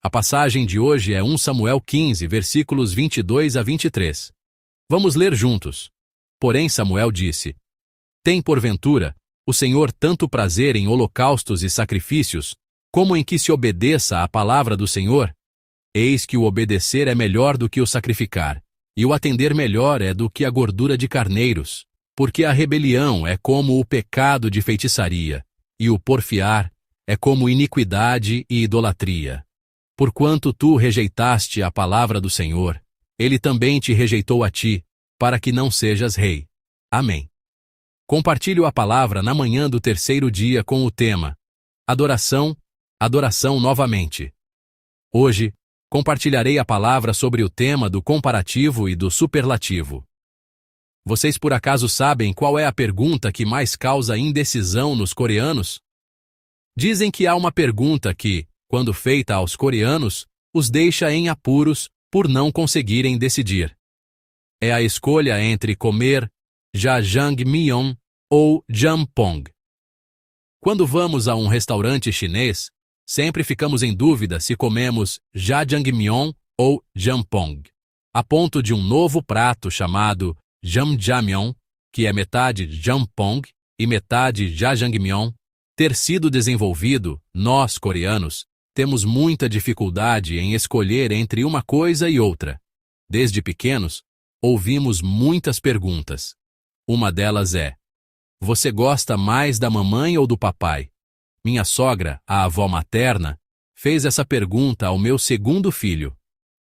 A passagem de hoje é 1 Samuel 15, versículos 22 a 23. Vamos ler juntos. Porém Samuel disse: Tem porventura o Senhor tanto prazer em holocaustos e sacrifícios, como em que se obedeça à palavra do Senhor? Eis que o obedecer é melhor do que o sacrificar, e o atender melhor é do que a gordura de carneiros, porque a rebelião é como o pecado de feitiçaria, e o porfiar é como iniquidade e idolatria. Porquanto tu rejeitaste a palavra do Senhor, ele também te rejeitou a ti, para que não sejas rei. Amém. Compartilho a palavra na manhã do terceiro dia com o tema Adoração, adoração novamente. Hoje, compartilharei a palavra sobre o tema do comparativo e do superlativo. Vocês por acaso sabem qual é a pergunta que mais causa indecisão nos coreanos? Dizem que há uma pergunta que, quando feita aos coreanos, os deixa em apuros por não conseguirem decidir. É a escolha entre comer jajangmyeon ou jampong. Quando vamos a um restaurante chinês, sempre ficamos em dúvida se comemos jajangmyeon ou jampong, a ponto de um novo prato chamado jamjamyeon, que é metade jampong e metade jajangmyeon, ter sido desenvolvido. Nós, coreanos, temos muita dificuldade em escolher entre uma coisa e outra. Desde pequenos, ouvimos muitas perguntas. Uma delas é: você gosta mais da mamãe ou do papai? Minha sogra, a avó materna, fez essa pergunta ao meu segundo filho.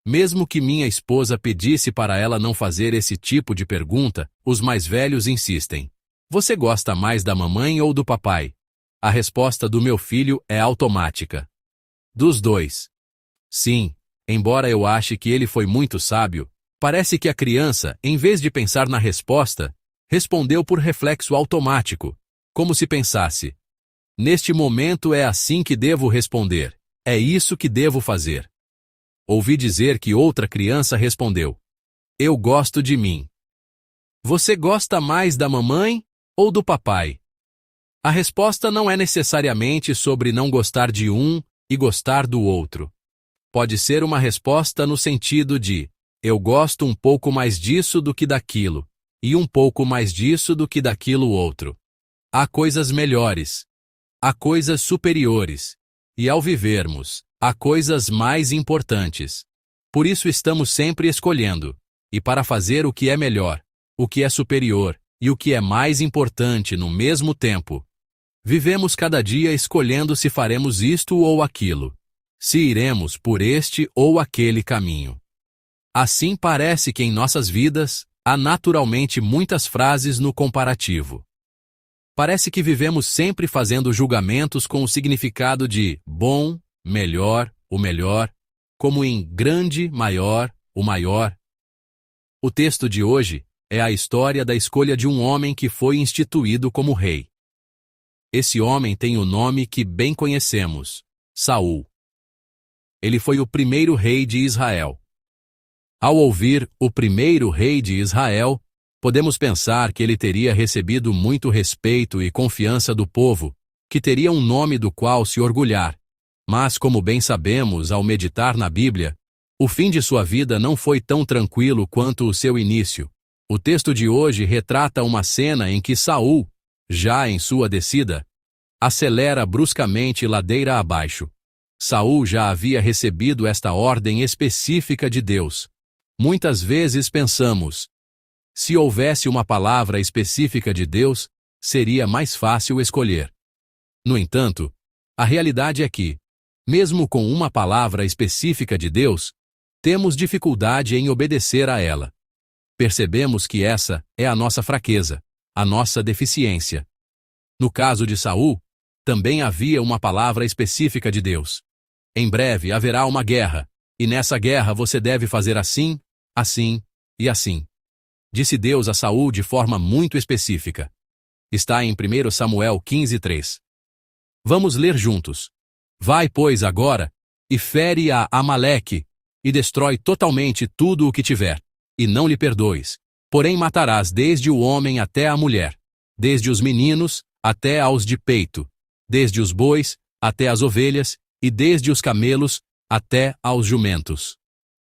Mesmo que minha esposa pedisse para ela não fazer esse tipo de pergunta, os mais velhos insistem: você gosta mais da mamãe ou do papai? A resposta do meu filho é automática: dos dois. Sim, embora eu ache que ele foi muito sábio, parece que a criança, em vez de pensar na resposta, respondeu por reflexo automático, como se pensasse: neste momento é assim que devo responder, é isso que devo fazer. Ouvi dizer que outra criança respondeu: eu gosto de mim. Você gosta mais da mamãe ou do papai? A resposta não é necessariamente sobre não gostar de um e gostar do outro. Pode ser uma resposta no sentido de: eu gosto um pouco mais disso do que daquilo, e um pouco mais disso do que daquilo outro. Há coisas melhores, há coisas superiores, e ao vivermos, há coisas mais importantes. Por isso estamos sempre escolhendo, e para fazer o que é melhor, o que é superior e o que é mais importante no mesmo tempo. Vivemos cada dia escolhendo se faremos isto ou aquilo, se iremos por este ou aquele caminho. Assim parece que em nossas vidas, há naturalmente muitas frases no comparativo. Parece que vivemos sempre fazendo julgamentos com o significado de bom, melhor, o melhor, como em grande, maior, o maior. O texto de hoje é a história da escolha de um homem que foi instituído como rei. Esse homem tem o nome que bem conhecemos: Saul. Ele foi o primeiro rei de Israel. Ao ouvir o primeiro rei de Israel, podemos pensar que ele teria recebido muito respeito e confiança do povo, que teria um nome do qual se orgulhar. Mas, como bem sabemos ao meditar na Bíblia, o fim de sua vida não foi tão tranquilo quanto o seu início. O texto de hoje retrata uma cena em que Saul, já em sua descida, acelera bruscamente ladeira abaixo. Saul já havia recebido esta ordem específica de Deus. Muitas vezes pensamos: se houvesse uma palavra específica de Deus, seria mais fácil escolher. No entanto, a realidade é que, mesmo com uma palavra específica de Deus, temos dificuldade em obedecer a ela. Percebemos que essa é a nossa fraqueza, a nossa deficiência. No caso de Saul, também havia uma palavra específica de Deus. Em breve haverá uma guerra, e nessa guerra você deve fazer assim, assim e assim. Disse Deus a Saul de forma muito específica. Está em 1 Samuel 15:3. Vamos ler juntos. Vai, pois, agora, e fere a Amaleque, e destrói totalmente tudo o que tiver, e não lhe perdoes. Porém matarás desde o homem até a mulher, desde os meninos até aos de peito, desde os bois até as ovelhas, e desde os camelos até aos jumentos.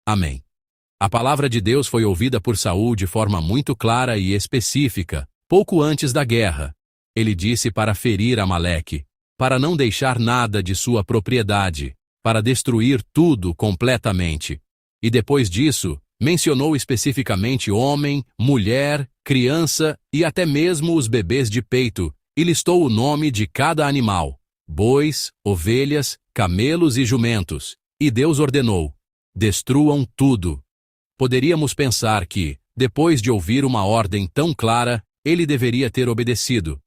Amém. A palavra de Deus foi ouvida por Saul de forma muito clara e específica, pouco antes da guerra. Ele disse para ferir Amaleque, para não deixar nada de sua propriedade, para destruir tudo completamente. E depois disso, mencionou especificamente homem, mulher, criança e até mesmo os bebês de peito, e listou o nome de cada animal: bois, ovelhas, camelos e jumentos. E Deus ordenou: destruam tudo. Poderíamos pensar que, depois de ouvir uma ordem tão clara, ele deveria ter obedecido.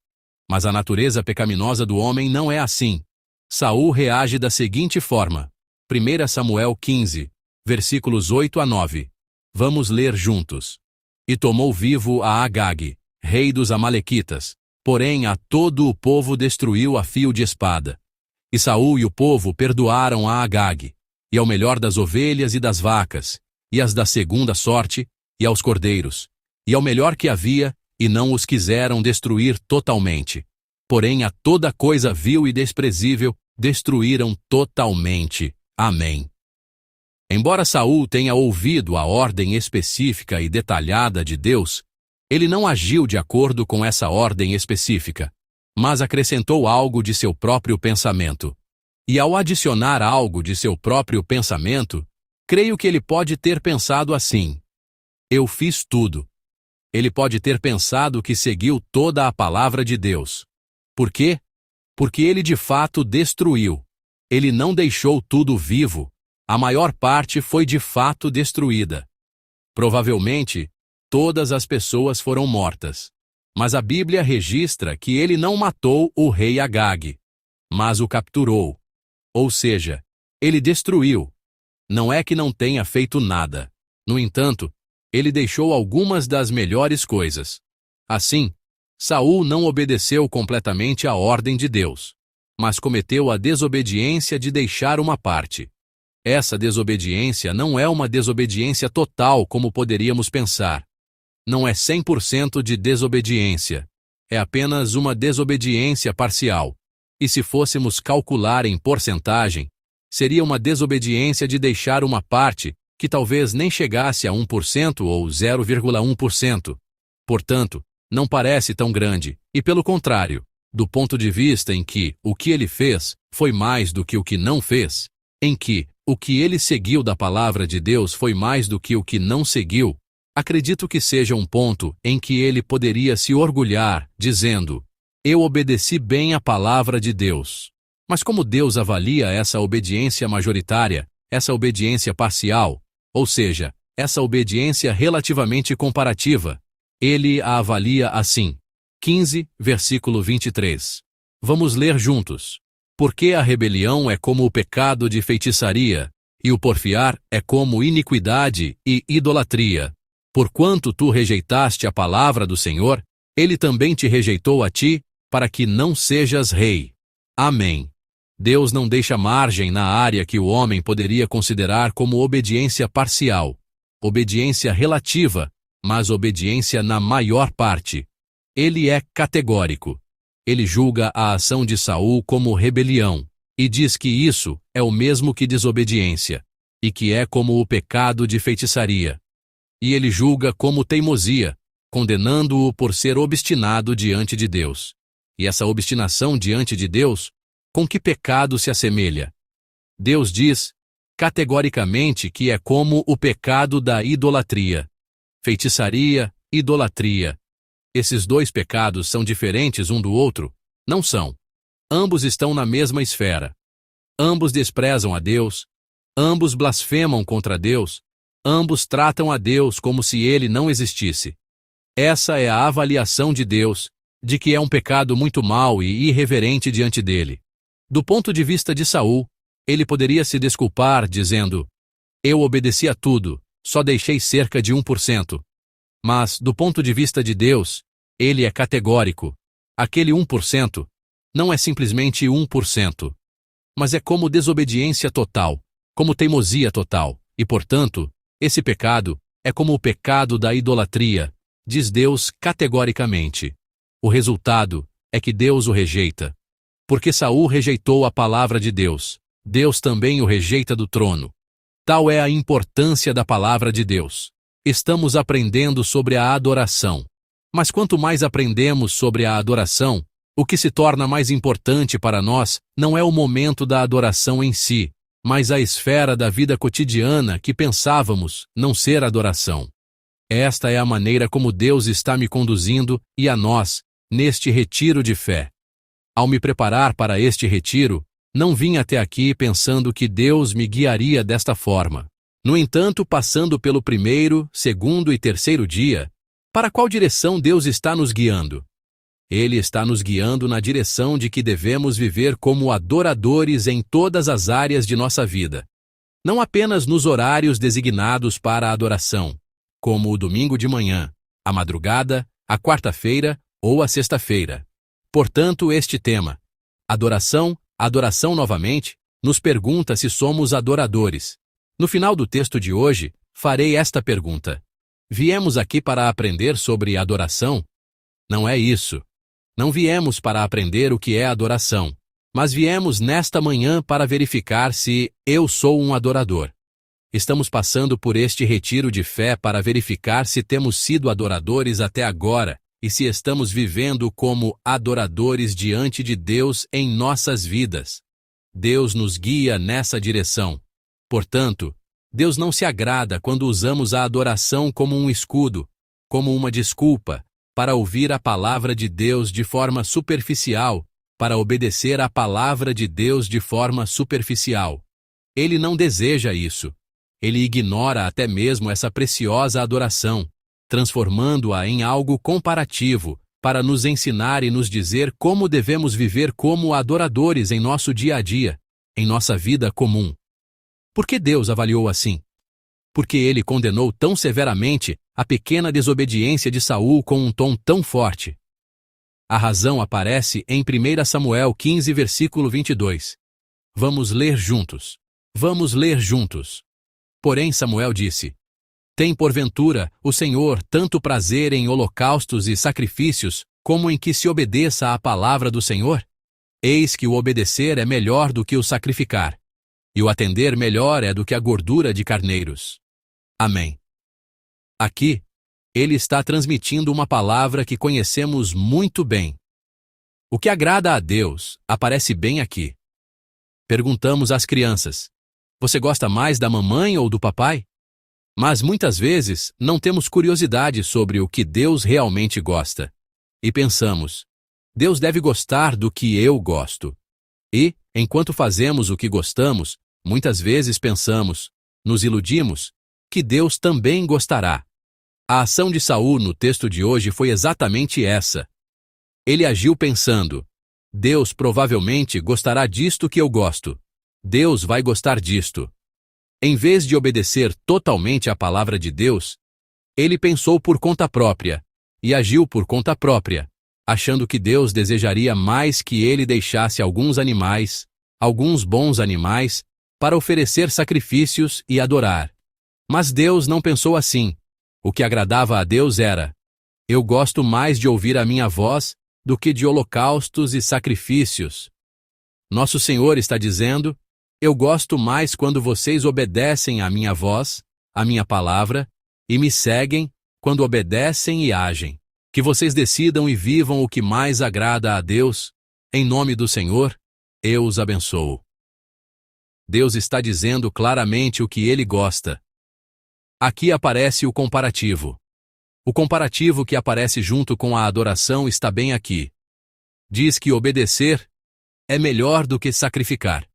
Mas a natureza pecaminosa do homem não é assim. Saul reage da seguinte forma. 1 Samuel 15, versículos 8 a 9. Vamos ler juntos. E tomou vivo a Agag, rei dos Amalequitas, porém a todo o povo destruiu a fio de espada. E Saul e o povo perdoaram a Agag, e ao melhor das ovelhas e das vacas, e as da segunda sorte, e aos cordeiros, e ao melhor que havia, e não os quiseram destruir totalmente. Porém a toda coisa vil e desprezível destruíram totalmente. Amém. Embora Saul tenha ouvido a ordem específica e detalhada de Deus, ele não agiu de acordo com essa ordem específica, mas acrescentou algo de seu próprio pensamento. E ao adicionar algo de seu próprio pensamento, creio que ele pode ter pensado assim: eu fiz tudo. Ele pode ter pensado que seguiu toda a palavra de Deus. Por quê? Porque ele de fato destruiu. Ele não deixou tudo vivo. A maior parte foi de fato destruída. Provavelmente, todas as pessoas foram mortas. Mas a Bíblia registra que ele não matou o rei Agag, mas o capturou. Ou seja, ele destruiu. Não é que não tenha feito nada. No entanto, ele deixou algumas das melhores coisas. Assim, Saul não obedeceu completamente à ordem de Deus, mas cometeu a desobediência de deixar uma parte. Essa desobediência não é uma desobediência total como poderíamos pensar. Não é 100% de desobediência. É apenas uma desobediência parcial. E se fôssemos calcular em porcentagem, seria uma desobediência de deixar uma parte que talvez nem chegasse a 1% ou 0,1%. Portanto, não parece tão grande, e pelo contrário, do ponto de vista em que o que ele fez foi mais do que o que não fez, em que o que ele seguiu da palavra de Deus foi mais do que o que não seguiu, acredito que seja um ponto em que ele poderia se orgulhar, dizendo: eu obedeci bem à palavra de Deus. Mas como Deus avalia essa obediência majoritária, essa obediência parcial, ou seja, essa obediência relativamente comparativa, ele a avalia assim. 15, versículo 23. Vamos ler juntos. Porque a rebelião é como o pecado de feitiçaria, e o porfiar é como iniquidade e idolatria. Porquanto tu rejeitaste a palavra do Senhor, ele também te rejeitou a ti, para que não sejas rei. Amém. Deus não deixa margem na área que o homem poderia considerar como obediência parcial, obediência relativa, mas obediência na maior parte. Ele é categórico. Ele julga a ação de Saul como rebelião, e diz que isso é o mesmo que desobediência, e que é como o pecado de feitiçaria. E ele julga como teimosia, condenando-o por ser obstinado diante de Deus. E essa obstinação diante de Deus, com que pecado se assemelha? Deus diz, categoricamente, que é como o pecado da idolatria. Feitiçaria, idolatria. Esses dois pecados são diferentes um do outro? Não são. Ambos estão na mesma esfera. Ambos desprezam a Deus. Ambos blasfemam contra Deus. Ambos tratam a Deus como se ele não existisse. Essa é a avaliação de Deus, de que é um pecado muito mau e irreverente diante dele. Do ponto de vista de Saul, ele poderia se desculpar dizendo: eu obedeci a tudo, só deixei cerca de 1%. Mas, do ponto de vista de Deus, ele é categórico. Aquele 1% não é simplesmente 1%, mas é como desobediência total, como teimosia total, e, portanto, esse pecado é como o pecado da idolatria, diz Deus categoricamente. O resultado é que Deus o rejeita. Porque Saul rejeitou a palavra de Deus, Deus também o rejeita do trono. Tal é a importância da palavra de Deus. Estamos aprendendo sobre a adoração. Mas quanto mais aprendemos sobre a adoração, o que se torna mais importante para nós não é o momento da adoração em si, mas a esfera da vida cotidiana que pensávamos não ser adoração. Esta é a maneira como Deus está me conduzindo e a nós, neste retiro de fé. Ao me preparar para este retiro, não vim até aqui pensando que Deus me guiaria desta forma. No entanto, passando pelo primeiro, segundo e terceiro dia, para qual direção Deus está nos guiando? Ele está nos guiando na direção de que devemos viver como adoradores em todas as áreas de nossa vida. Não apenas nos horários designados para a adoração, como o domingo de manhã, a madrugada, a quarta-feira ou a sexta-feira. Portanto, este tema, adoração, adoração novamente, nos pergunta se somos adoradores. No final do texto de hoje, farei esta pergunta. Viemos aqui para aprender sobre adoração? Não é isso. Não viemos para aprender o que é adoração, mas viemos nesta manhã para verificar se eu sou um adorador. Estamos passando por este retiro de fé para verificar se temos sido adoradores até agora e se estamos vivendo como adoradores diante de Deus em nossas vidas. Deus nos guia nessa direção. Portanto, Deus não se agrada quando usamos a adoração como um escudo, como uma desculpa, para ouvir a palavra de Deus de forma superficial, para obedecer à palavra de Deus de forma superficial. Ele não deseja isso. Ele ignora até mesmo essa preciosa adoração, transformando-a em algo comparativo, para nos ensinar e nos dizer como devemos viver como adoradores em nosso dia a dia, em nossa vida comum. Por que Deus avaliou assim? Porque ele condenou tão severamente a pequena desobediência de Saul com um tom tão forte. A razão aparece em 1 Samuel 15, versículo 22. Vamos ler juntos. Vamos ler juntos. Porém Samuel disse: Tem porventura o Senhor tanto prazer em holocaustos e sacrifícios, como em que se obedeça à palavra do Senhor? Eis que o obedecer é melhor do que o sacrificar, e o atender melhor é do que a gordura de carneiros. Amém. Aqui, ele está transmitindo uma palavra que conhecemos muito bem. O que agrada a Deus aparece bem aqui. Perguntamos às crianças: Você gosta mais da mamãe ou do papai? Mas muitas vezes não temos curiosidade sobre o que Deus realmente gosta. E pensamos: Deus deve gostar do que eu gosto. E, enquanto fazemos o que gostamos, muitas vezes pensamos, nos iludimos, que Deus também gostará. A ação de Saul no texto de hoje foi exatamente essa. Ele agiu pensando: Deus provavelmente gostará disto que eu gosto. Deus vai gostar disto. Em vez de obedecer totalmente à palavra de Deus, ele pensou por conta própria e agiu por conta própria, achando que Deus desejaria mais que ele deixasse alguns animais, alguns bons animais, para oferecer sacrifícios e adorar. Mas Deus não pensou assim. O que agradava a Deus era: Eu gosto mais de ouvir a minha voz do que de holocaustos e sacrifícios. Nosso Senhor está dizendo: Eu gosto mais quando vocês obedecem à minha voz, à minha palavra, e me seguem quando obedecem e agem. Que vocês decidam e vivam o que mais agrada a Deus. Em nome do Senhor, eu os abençoo. Deus está dizendo claramente o que ele gosta. Aqui aparece o comparativo. O comparativo que aparece junto com a adoração está bem aqui. Diz que obedecer é melhor do que sacrificar.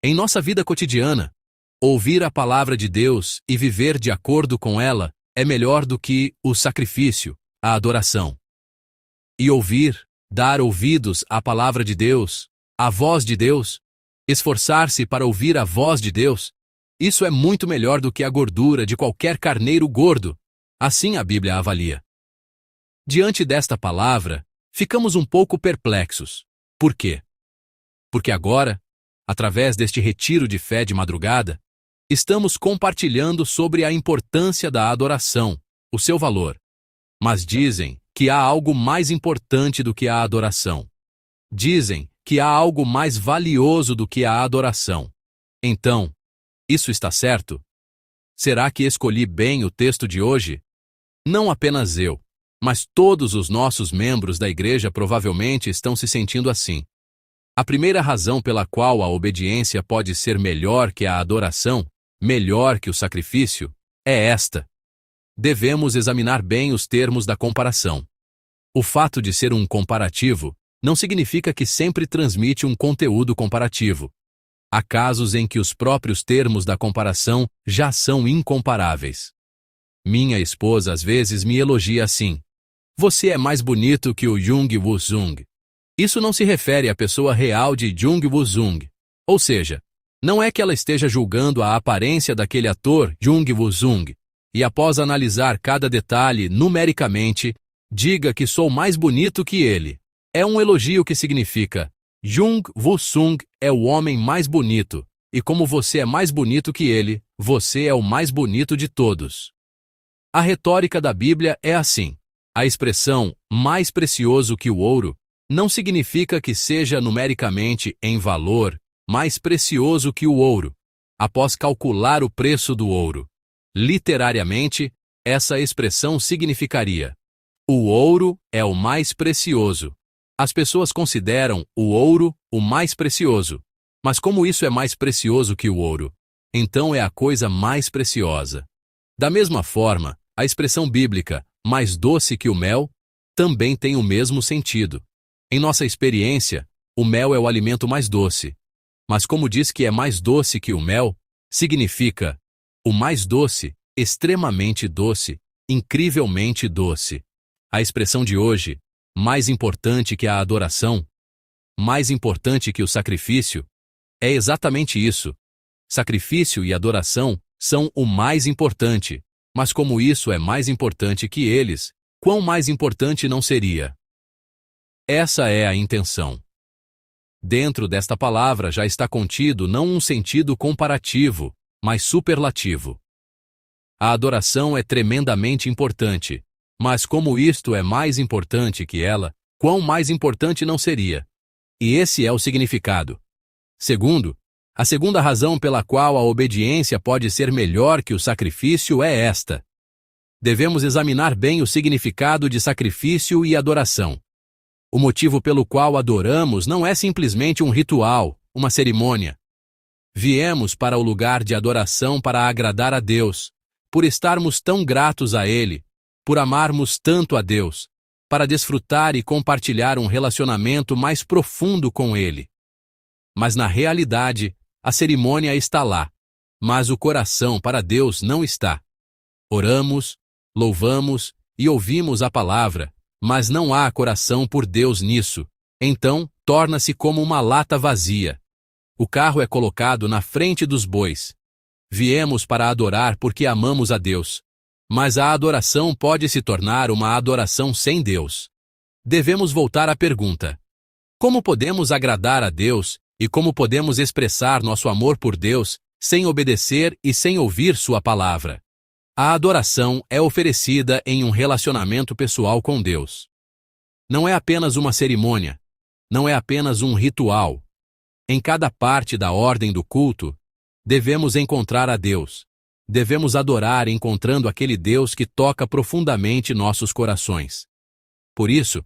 Em nossa vida cotidiana, ouvir a palavra de Deus e viver de acordo com ela é melhor do que o sacrifício, a adoração. E ouvir, dar ouvidos à palavra de Deus, à voz de Deus, esforçar-se para ouvir a voz de Deus, isso é muito melhor do que a gordura de qualquer carneiro gordo. Assim a Bíblia avalia. Diante desta palavra, ficamos um pouco perplexos. Por quê? Porque agora, através deste retiro de fé de madrugada, estamos compartilhando sobre a importância da adoração, o seu valor. Mas dizem que há algo mais importante do que a adoração. Dizem que há algo mais valioso do que a adoração. Então, isso está certo? Será que escolhi bem o texto de hoje? Não apenas eu, mas todos os nossos membros da igreja provavelmente estão se sentindo assim. A primeira razão pela qual a obediência pode ser melhor que a adoração, melhor que o sacrifício, é esta. Devemos examinar bem os termos da comparação. O fato de ser um comparativo não significa que sempre transmite um conteúdo comparativo. Há casos em que os próprios termos da comparação já são incomparáveis. Minha esposa às vezes me elogia assim: "Você é mais bonito que o Jung Woo-sung." Isso não se refere à pessoa real de Jung Woo-sung. Ou seja, não é que ela esteja julgando a aparência daquele ator Jung Woo-sung e após analisar cada detalhe numericamente, diga que sou mais bonito que ele. É um elogio que significa: Jung Woo-sung é o homem mais bonito, e como você é mais bonito que ele, você é o mais bonito de todos. A retórica da Bíblia é assim. A expressão mais precioso que o ouro não significa que seja numericamente, em valor, mais precioso que o ouro, após calcular o preço do ouro. Literariamente, essa expressão significaria: o ouro é o mais precioso. As pessoas consideram o ouro o mais precioso. Mas como isso é mais precioso que o ouro, então é a coisa mais preciosa. Da mesma forma, a expressão bíblica, mais doce que o mel, também tem o mesmo sentido. Em nossa experiência, o mel é o alimento mais doce. Mas como diz que é mais doce que o mel, significa o mais doce, extremamente doce, incrivelmente doce. A expressão de hoje, mais importante que a adoração, mais importante que o sacrifício, é exatamente isso. Sacrifício e adoração são o mais importante, mas como isso é mais importante que eles, quão mais importante não seria? Essa é a intenção. Dentro desta palavra já está contido não um sentido comparativo, mas superlativo. A adoração é tremendamente importante, mas como isto é mais importante que ela, quão mais importante não seria? E esse é o significado. Segundo, a segunda razão pela qual a obediência pode ser melhor que o sacrifício é esta. Devemos examinar bem o significado de sacrifício e adoração. O motivo pelo qual adoramos não é simplesmente um ritual, uma cerimônia. Viemos para o lugar de adoração para agradar a Deus, por estarmos tão gratos a Ele, por amarmos tanto a Deus, para desfrutar e compartilhar um relacionamento mais profundo com Ele. Mas na realidade, a cerimônia está lá, mas o coração para Deus não está. Oramos, louvamos e ouvimos a palavra, mas não há coração por Deus nisso. Então, torna-se como uma lata vazia. O carro é colocado na frente dos bois. Viemos para adorar porque amamos a Deus. Mas a adoração pode se tornar uma adoração sem Deus. Devemos voltar à pergunta: como podemos agradar a Deus e como podemos expressar nosso amor por Deus sem obedecer e sem ouvir sua palavra? A adoração é oferecida em um relacionamento pessoal com Deus. Não é apenas uma cerimônia, não é apenas um ritual. Em cada parte da ordem do culto, devemos encontrar a Deus. Devemos adorar encontrando aquele Deus que toca profundamente nossos corações. Por isso,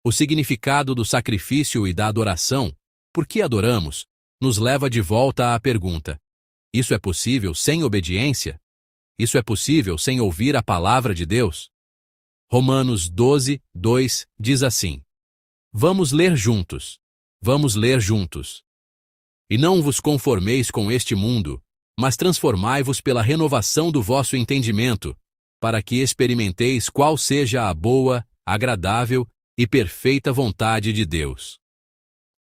o significado do sacrifício e da adoração, por que adoramos, nos leva de volta à pergunta: isso é possível sem obediência? Isso é possível sem ouvir a palavra de Deus? Romanos 12, 2 diz assim: vamos ler juntos. Vamos ler juntos. E não vos conformeis com este mundo, mas transformai-vos pela renovação do vosso entendimento, para que experimenteis qual seja a boa, agradável e perfeita vontade de Deus.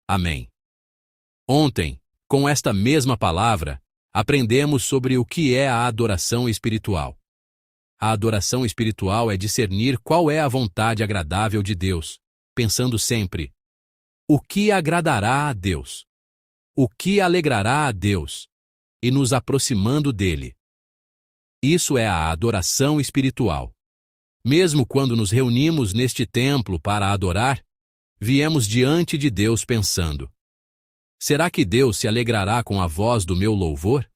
Amém. Ontem, com esta mesma palavra, aprendemos sobre o que é a adoração espiritual. A adoração espiritual é discernir qual é a vontade agradável de Deus, pensando sempre: o que agradará a Deus? O que alegrará a Deus? E nos aproximando dele. Isso é a adoração espiritual. Mesmo quando nos reunimos neste templo para adorar, viemos diante de Deus pensando: será que Deus se alegrará com a voz do meu louvor?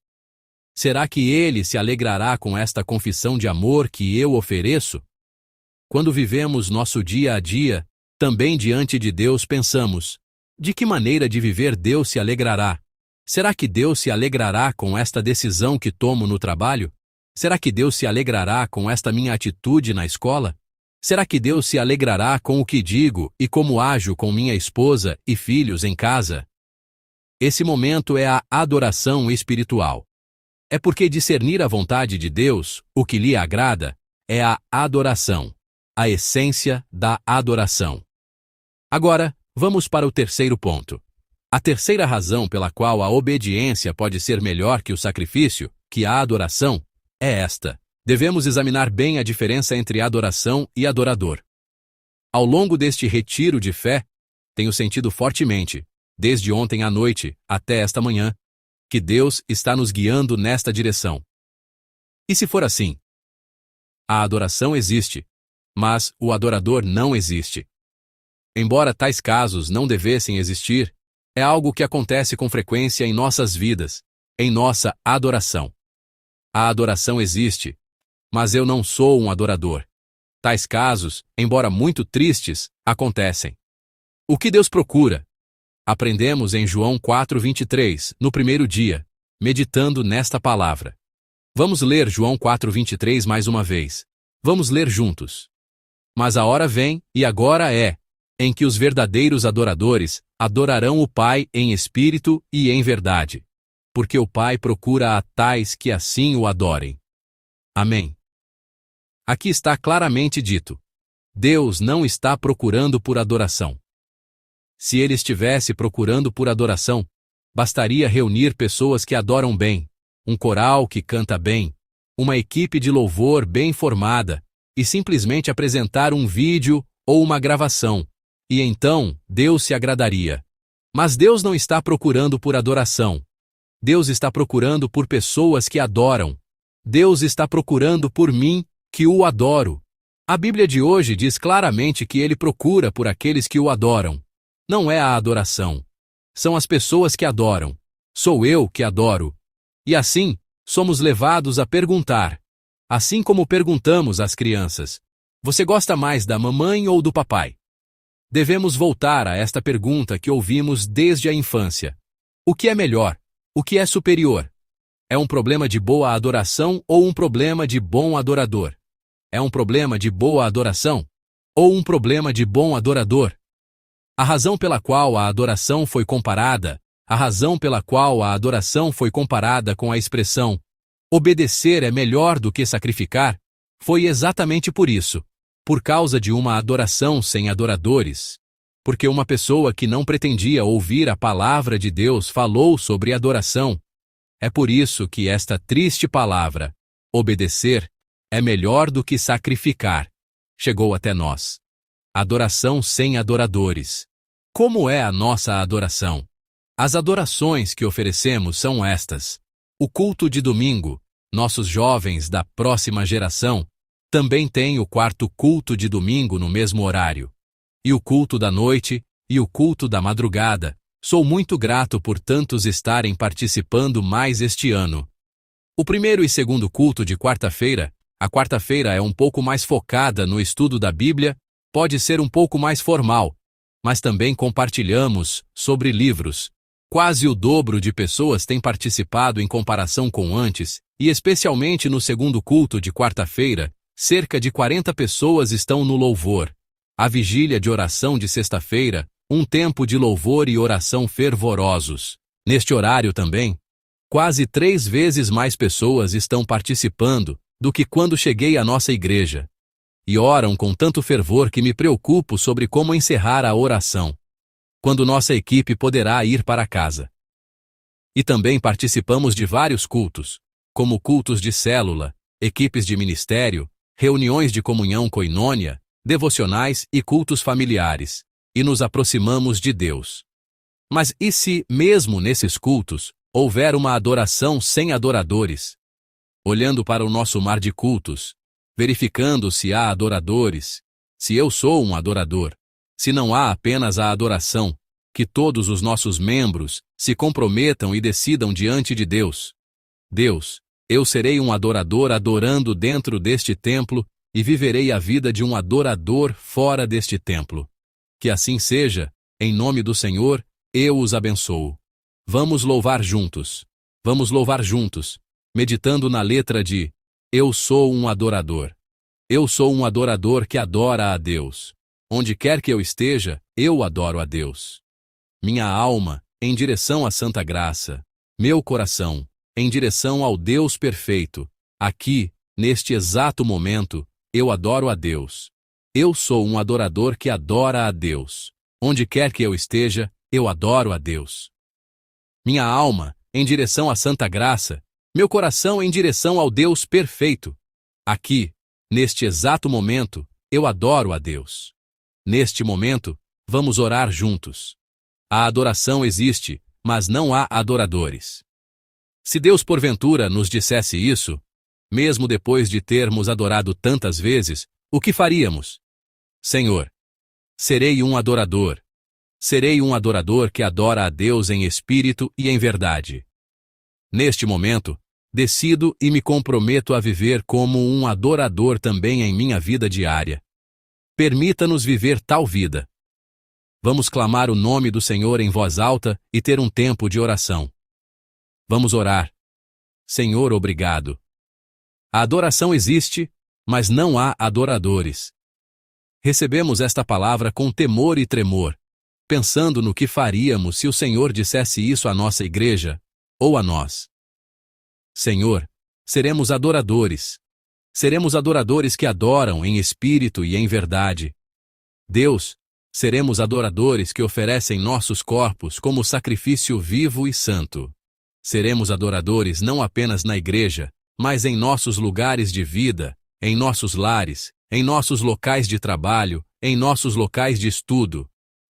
Será que Ele se alegrará com esta confissão de amor que eu ofereço? Quando vivemos nosso dia a dia, também diante de Deus pensamos: de que maneira de viver Deus se alegrará? Será que Deus se alegrará com esta decisão que tomo no trabalho? Será que Deus se alegrará com esta minha atitude na escola? Será que Deus se alegrará com o que digo e como ajo com minha esposa e filhos em casa? Esse momento é a adoração espiritual. É porque discernir a vontade de Deus, o que lhe agrada, é a adoração, a essência da adoração. Agora, vamos para o terceiro ponto. A terceira razão pela qual a obediência pode ser melhor que o sacrifício, que a adoração, é esta. Devemos examinar bem a diferença entre adoração e adorador. Ao longo deste retiro de fé, tenho sentido fortemente, desde ontem à noite até esta manhã, que Deus está nos guiando nesta direção. E se for assim? A adoração existe, mas o adorador não existe. Embora tais casos não devessem existir, é algo que acontece com frequência em nossas vidas, em nossa adoração. A adoração existe, mas eu não sou um adorador. Tais casos, embora muito tristes, acontecem. O que Deus procura? Aprendemos em João 4:23, no primeiro dia, meditando nesta palavra. Vamos ler João 4:23 mais uma vez. Vamos ler juntos. Mas a hora vem, e agora é, em que os verdadeiros adoradores adorarão o Pai em espírito e em verdade, porque o Pai procura a tais que assim o adorem. Amém. Aqui está claramente dito: Deus não está procurando por adoração. Se Ele estivesse procurando por adoração, bastaria reunir pessoas que adoram bem, um coral que canta bem, uma equipe de louvor bem formada, e simplesmente apresentar um vídeo ou uma gravação, e então Deus se agradaria. Mas Deus não está procurando por adoração. Deus está procurando por pessoas que adoram. Deus está procurando por mim, que o adoro. A Bíblia de hoje diz claramente que Ele procura por aqueles que o adoram. Não é a adoração. São as pessoas que adoram. Sou eu que adoro. E assim, somos levados a perguntar. Assim como perguntamos às crianças: você gosta mais da mamãe ou do papai? Devemos voltar a esta pergunta que ouvimos desde a infância. O que é melhor? O que é superior? É um problema de boa adoração ou um problema de bom adorador? É um problema de boa adoração ou um problema de bom adorador? A razão pela qual a adoração foi comparada com a expressão obedecer é melhor do que sacrificar, foi exatamente por isso, por causa de uma adoração sem adoradores. Porque uma pessoa que não pretendia ouvir a palavra de Deus falou sobre adoração. É por isso que esta triste palavra, obedecer, é melhor do que sacrificar, chegou até nós. Adoração sem adoradores. Como é a nossa adoração? As adorações que oferecemos são estas. O culto de domingo, nossos jovens da próxima geração, também têm o quarto culto de domingo no mesmo horário. E o culto da noite, e o culto da madrugada. Sou muito grato por tantos estarem participando mais este ano. O primeiro e segundo culto de quarta-feira, a quarta-feira é um pouco mais focada no estudo da Bíblia, pode ser um pouco mais formal, mas também compartilhamos sobre livros. Quase o dobro de pessoas tem participado em comparação com antes, e especialmente no segundo culto de quarta-feira, cerca de 40 pessoas estão no louvor. A vigília de oração de sexta-feira, um tempo de louvor e oração fervorosos. Neste horário também, quase 3 vezes mais pessoas estão participando do que quando cheguei à nossa igreja. E oram com tanto fervor que me preocupo sobre como encerrar a oração, quando nossa equipe poderá ir para casa. E também participamos de vários cultos, como cultos de célula, equipes de ministério, reuniões de comunhão koinônia, devocionais e cultos familiares, e nos aproximamos de Deus. Mas e se, mesmo nesses cultos, houver uma adoração sem adoradores? Olhando para o nosso mar de cultos, verificando se há adoradores, se eu sou um adorador, Se não há apenas a adoração, que todos os nossos membros se comprometam e decidam diante de Deus. Deus, eu serei um adorador adorando dentro deste templo e viverei a vida de um adorador fora deste templo. Que assim seja, em nome do Senhor, eu os abençoo. Vamos louvar juntos. Vamos louvar juntos, meditando na letra de Eu sou um adorador. Eu sou um adorador que adora a Deus. Onde quer que eu esteja, eu adoro a Deus. Minha alma, em direção à santa graça. Meu coração, em direção ao Deus perfeito. Aqui, neste exato momento, eu adoro a Deus. Eu sou um adorador que adora a Deus. Onde quer que eu esteja, eu adoro a Deus. Minha alma, em direção à santa graça. Meu coração em direção ao Deus perfeito. Aqui, neste exato momento, eu adoro a Deus. Neste momento, vamos orar juntos. A adoração existe, mas não há adoradores. Se Deus porventura nos dissesse isso, mesmo depois de termos adorado tantas vezes, o que faríamos? Senhor, serei um adorador. Serei um adorador que adora a Deus em espírito e em verdade. Neste momento, decido e me comprometo a viver como um adorador também em minha vida diária. Permita-nos viver tal vida. Vamos clamar o nome do Senhor em voz alta e ter um tempo de oração. Vamos orar. Senhor, obrigado. A adoração existe, mas não há adoradores. Recebemos esta palavra com temor e tremor, pensando no que faríamos se o Senhor dissesse isso à nossa igreja, ou a nós. Senhor, seremos adoradores. Seremos adoradores que adoram em espírito e em verdade. Deus, seremos adoradores que oferecem nossos corpos como sacrifício vivo e santo. Seremos adoradores não apenas na igreja, mas em nossos lugares de vida, em nossos lares, em nossos locais de trabalho, em nossos locais de estudo.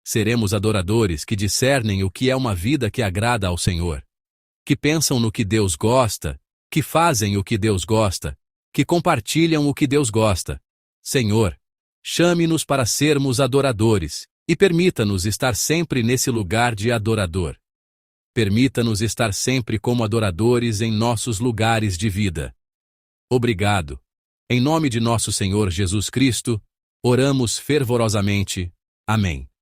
Seremos adoradores que discernem o que é uma vida que agrada ao Senhor. Que pensam no que Deus gosta, que fazem o que Deus gosta, que compartilham o que Deus gosta. Senhor, chame-nos para sermos adoradores e permita-nos estar sempre nesse lugar de adorador. Permita-nos estar sempre como adoradores em nossos lugares de vida. Obrigado. Em nome de nosso Senhor Jesus Cristo, oramos fervorosamente. Amém.